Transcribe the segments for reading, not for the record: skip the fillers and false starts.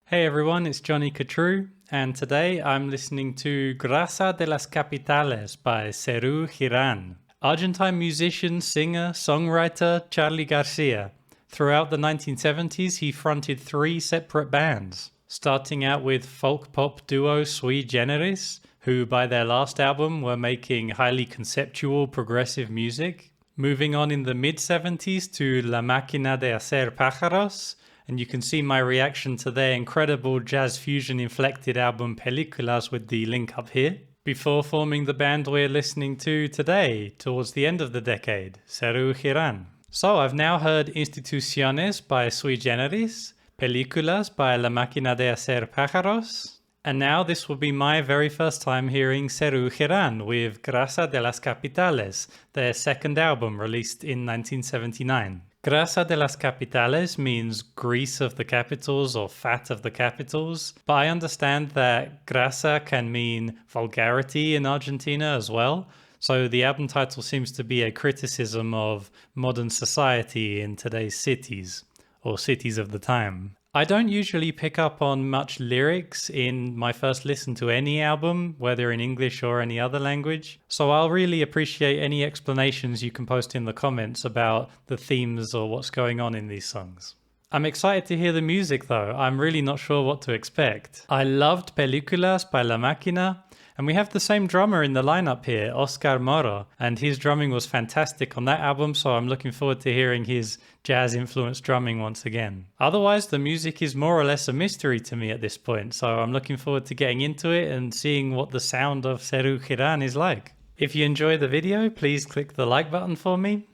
Hey everyone, it's Johnny Catru, and today I'm listening to Grasa de las Capitales by Serú Girán. Argentine musician, singer, songwriter Charly García. Throughout the 1970s, he fronted 3 separate bands, starting out with folk pop duo Sui Generis, who by their last album were making highly conceptual progressive music. Moving on in the mid-70s to La Máquina de hacer pájaros, and you can see my reaction to their incredible jazz fusion inflected album Películas with the link up here, before forming the band we're listening to today, towards the end of the decade, Serú Girán. So I've now heard Instituciones by Sui Generis, Películas by La Máquina de hacer pájaros, and now this will be my very first time hearing Serú Girán with Grasa de las Capitales, their second album released in 1979. Grasa de las Capitales means grease of the capitals or fat of the capitals, but I understand that grasa can mean vulgarity in Argentina as well, so the album title seems to be a criticism of modern society in today's cities, or cities of the time. I don't usually pick up on much lyrics in my first listen to any album, whether in English or any other language, so I'll really appreciate any explanations you can post in the comments about the themes or what's going on in these songs. I'm excited to hear the music though, I'm really not sure what to expect. I loved Películas by La Máquina, and we have the same drummer in the lineup here, Oscar Moro, and his drumming was fantastic on that album, so I'm looking forward to hearing his jazz-influenced drumming once again. Otherwise, the music is more or less a mystery to me at this point, so I'm looking forward to getting into it and seeing what the sound of Serú Girán is like. If you enjoy the video, please click the like button for me,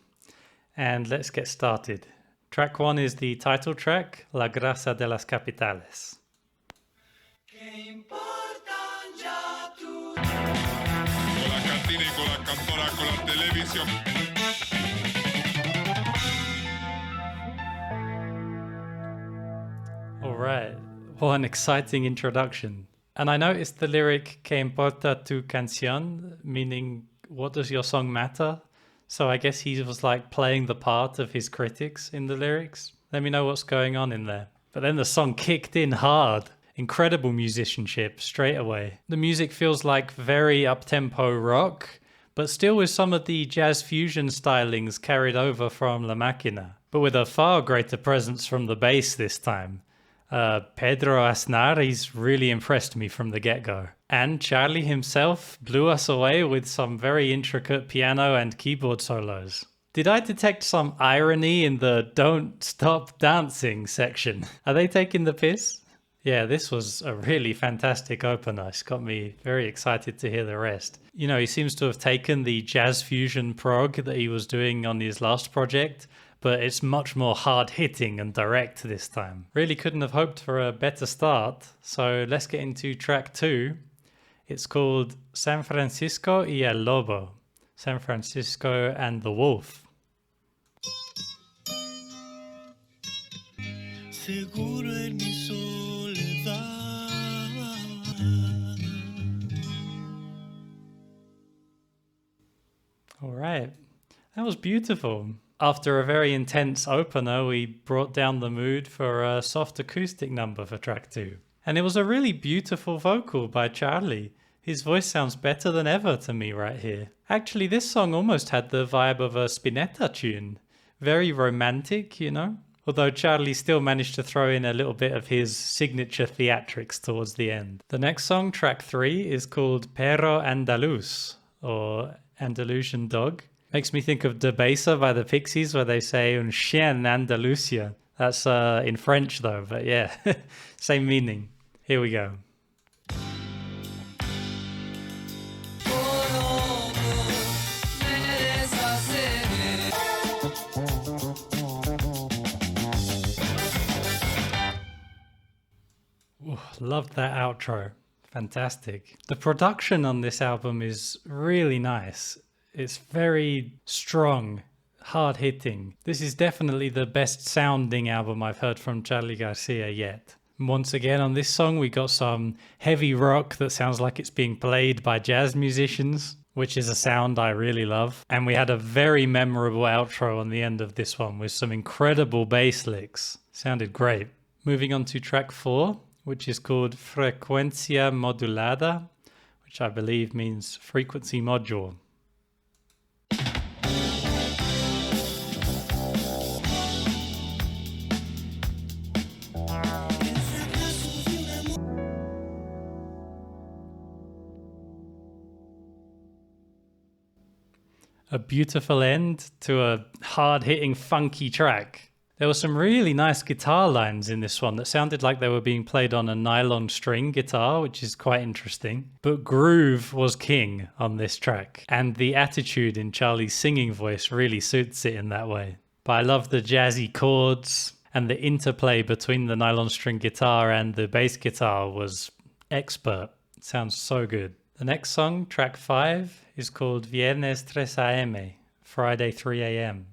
and let's get started. Track 1 is the title track, La Grasa de las Capitales. Alright, what an exciting introduction. And I noticed the lyric "¿Qué importa tu canción?" meaning what does your song matter? So I guess he was like playing the part of his critics in the lyrics. Let me know what's going on in there. But then the song kicked in hard. Incredible musicianship straight away. The music feels like very up-tempo rock, but still with some of the jazz fusion stylings carried over from La Máquina, but with a far greater presence from the bass this time. Pedro Aznar, he's really impressed me from the get-go. And Charly himself blew us away with some very intricate piano and keyboard solos. Did I detect some irony in the "don't stop dancing" section? Are they taking the piss? Yeah, this was a really fantastic opener. It's got me very excited to hear the rest. You know, he seems to have taken the jazz fusion prog that he was doing on his last project, but it's much more hard-hitting and direct this time. Really couldn't have hoped for a better start, so let's get into track 2. It's called San Francisco y el Lobo. San Francisco and the Wolf. Seguro en mi soledad. All right, that was beautiful. After a very intense opener, we brought down the mood for a soft acoustic number for track 2. And it was a really beautiful vocal by Charly. His voice sounds better than ever to me right here. Actually, this song almost had the vibe of a Spinetta tune. Very romantic, you know? Although Charly still managed to throw in a little bit of his signature theatrics towards the end. The next song, track 3, is called Perro andaluz, or Andalusian dog. Makes me think of De Besa by the Pixies, where they say un chien Andalusia. That's in French though, but yeah, same meaning. Here we go. Ooh, loved that outro. Fantastic. The production on this album is really nice. It's very strong, hard-hitting. This is definitely the best sounding album I've heard from Charly García yet. Once again on this song we got some heavy rock that sounds like it's being played by jazz musicians, which is a sound I really love. And we had a very memorable outro on the end of this one with some incredible bass licks. Sounded great. Moving on to track 4, which is called Frecuencia modulada, which I believe means frequency module. A beautiful end to a hard-hitting, funky track. There were some really nice guitar lines in this one that sounded like they were being played on a nylon string guitar, which is quite interesting. But groove was king on this track, and the attitude in Charly's singing voice really suits it in that way. But I love the jazzy chords, and the interplay between the nylon string guitar and the bass guitar was expert. It sounds so good. The next song, track 5, is called Viernes 3 a.m., Friday 3 a.m.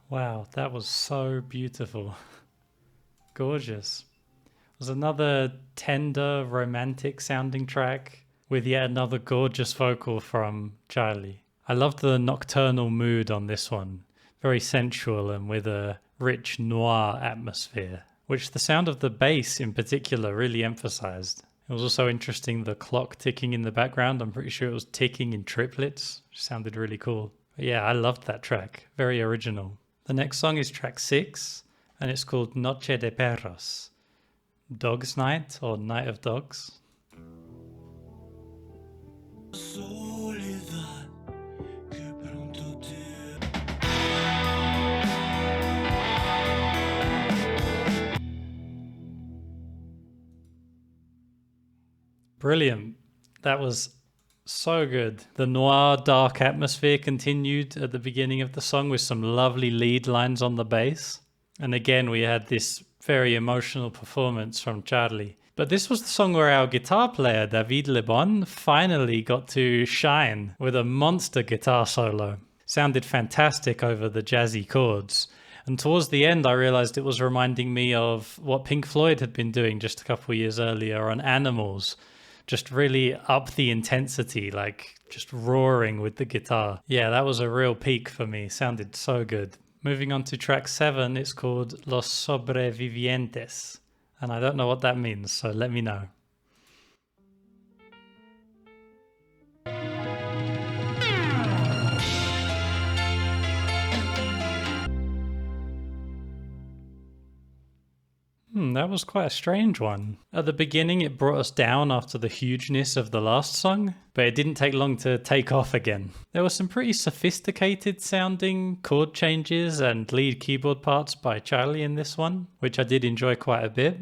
Wow, that was so beautiful. Gorgeous. It was another tender, romantic sounding track with yet another gorgeous vocal from Charly. I loved the nocturnal mood on this one. Very sensual and with a rich noir atmosphere, which the sound of the bass in particular really emphasized. It was also interesting, the clock ticking in the background. I'm pretty sure it was ticking in triplets, which sounded really cool. But yeah, I loved that track. Very original. The next song is track 6, and it's called Noche de Perros, Dog's Night or Night of Dogs. Brilliant. That was so good. The noir dark atmosphere continued at the beginning of the song with some lovely lead lines on the bass. And again, we had this very emotional performance from Charly. But this was the song where our guitar player, David Lebón, finally got to shine with a monster guitar solo. Sounded fantastic over the jazzy chords. And towards the end, I realized it was reminding me of what Pink Floyd had been doing just a couple of years earlier on Animals. Just really up the intensity, like just roaring with the guitar. Yeah, that was a real peak for me. Sounded so good. Moving on to track 7, it's called Los Sobrevivientes. And I don't know what that means, so let me know. That was quite a strange one. At the beginning, it brought us down after the hugeness of the last song, but it didn't take long to take off again. There were some pretty sophisticated sounding chord changes and lead keyboard parts by Charly in this one, which I did enjoy quite a bit.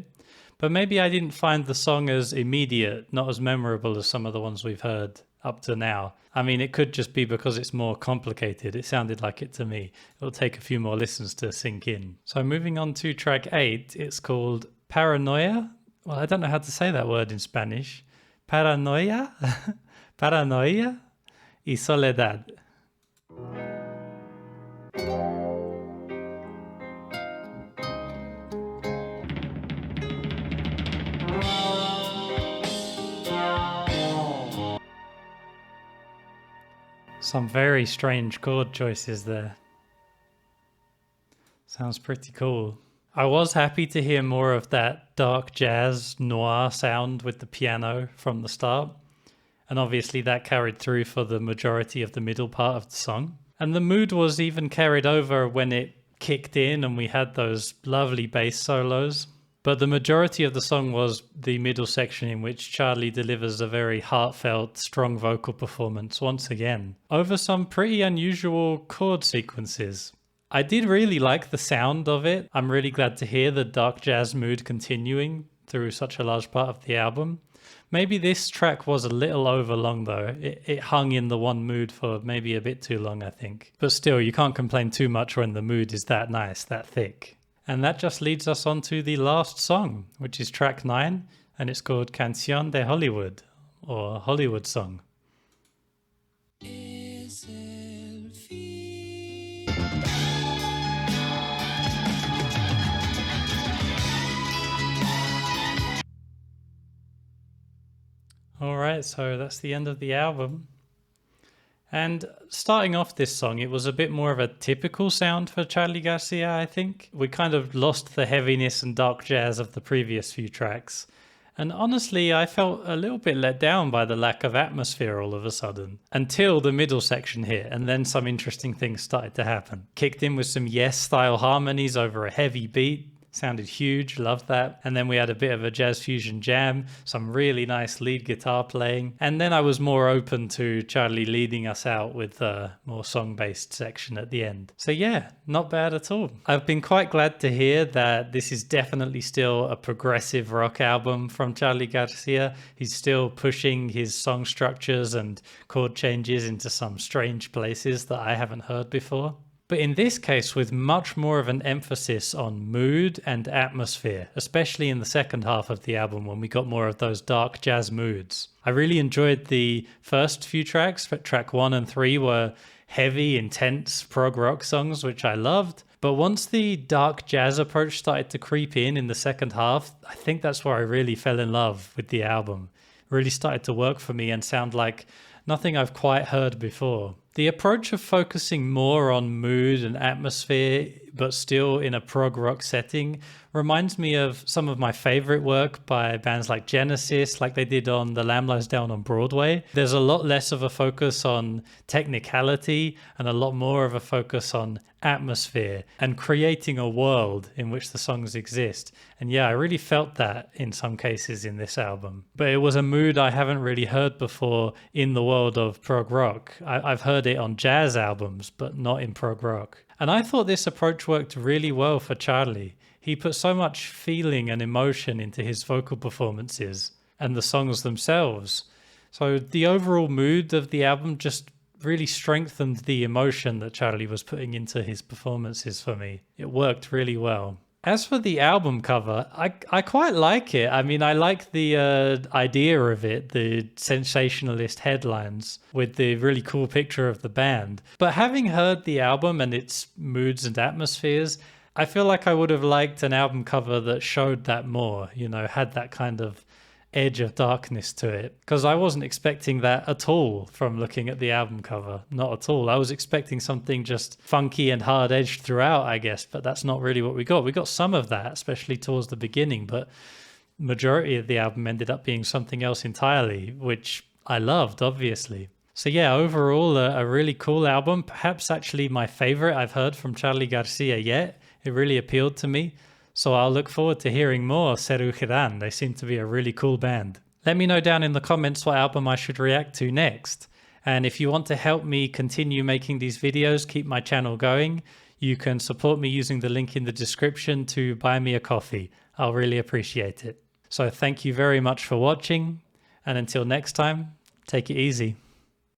But maybe I didn't find the song as immediate, not as memorable as some of the ones we've heard up to now. I mean, it could just be because it's more complicated. It sounded like it to me. It'll take a few more listens to sink in. So moving on to track 8, it's called Paranoia. Well, I don't know how to say that word in Spanish. Paranoia, Paranoia y soledad. Some very strange chord choices there. Sounds pretty cool. I was happy to hear more of that dark jazz noir sound with the piano from the start. And obviously that carried through for the majority of the middle part of the song. And the mood was even carried over when it kicked in and we had those lovely bass solos. But the majority of the song was the middle section in which Charly delivers a very heartfelt, strong vocal performance once again, over some pretty unusual chord sequences. I did really like the sound of it. I'm really glad to hear the dark jazz mood continuing through such a large part of the album. Maybe this track was a little over long though. It hung in the one mood for maybe a bit too long, I think. But still, you can't complain too much when the mood is that nice, that thick. And that just leads us on to the last song, which is track 9, and it's called Canción de Hollywood, or Hollywood Song. All right, so that's the end of the album. And starting off this song, it was a bit more of a typical sound for Charly García, I think. We kind of lost the heaviness and dark jazz of the previous few tracks. And honestly, I felt a little bit let down by the lack of atmosphere all of a sudden, until the middle section hit, and then some interesting things started to happen. Kicked in with some Yes-style harmonies over a heavy beat. Sounded huge, loved that. And then we had a bit of a jazz fusion jam, some really nice lead guitar playing. And then I was more open to Charly leading us out with a more song-based section at the end. So yeah, not bad at all. I've been quite glad to hear that this is definitely still a progressive rock album from Charly García. He's still pushing his song structures and chord changes into some strange places that I haven't heard before. But in this case, with much more of an emphasis on mood and atmosphere, especially in the second half of the album when we got more of those dark jazz moods. I really enjoyed the first few tracks. Track 1 and 3 were heavy, intense prog rock songs, which I loved. But once the dark jazz approach started to creep in the second half, I think that's where I really fell in love with the album. It really started to work for me and sound like nothing I've quite heard before. The approach of focusing more on mood and atmosphere, but still in a prog rock setting, reminds me of some of my favorite work by bands like Genesis, like they did on The Lamb Lies Down on Broadway. There's a lot less of a focus on technicality and a lot more of a focus on atmosphere and creating a world in which the songs exist. And yeah, I really felt that in some cases in this album. But it was a mood I haven't really heard before in the world of prog rock. I've heard it on jazz albums, but not in prog rock. And I thought this approach worked really well for Charly. He put so much feeling and emotion into his vocal performances and the songs themselves. So the overall mood of the album just really strengthened the emotion that Charly was putting into his performances for me. It worked really well. As for the album cover, I quite like it. I mean, I like the idea of it, the sensationalist headlines with the really cool picture of the band. But having heard the album and its moods and atmospheres, I feel like I would have liked an album cover that showed that more, you know, had that kind of edge of darkness to it, because I wasn't expecting that at all from looking at the album cover. Not at all. I was expecting something just funky and hard-edged throughout, I guess, but that's not really what we got. We got some of that, especially towards the beginning, but majority of the album ended up being something else entirely, which I loved, obviously. So yeah, overall, a really cool album, perhaps actually my favorite I've heard from Charly García yet. It really appealed to me. So I'll look forward to hearing more Serú Girán. They seem to be a really cool band. Let me know down in the comments what album I should react to next. And if you want to help me continue making these videos, keep my channel going, you can support me using the link in the description to buy me a coffee. I'll really appreciate it. So thank you very much for watching. And until next time, take it easy.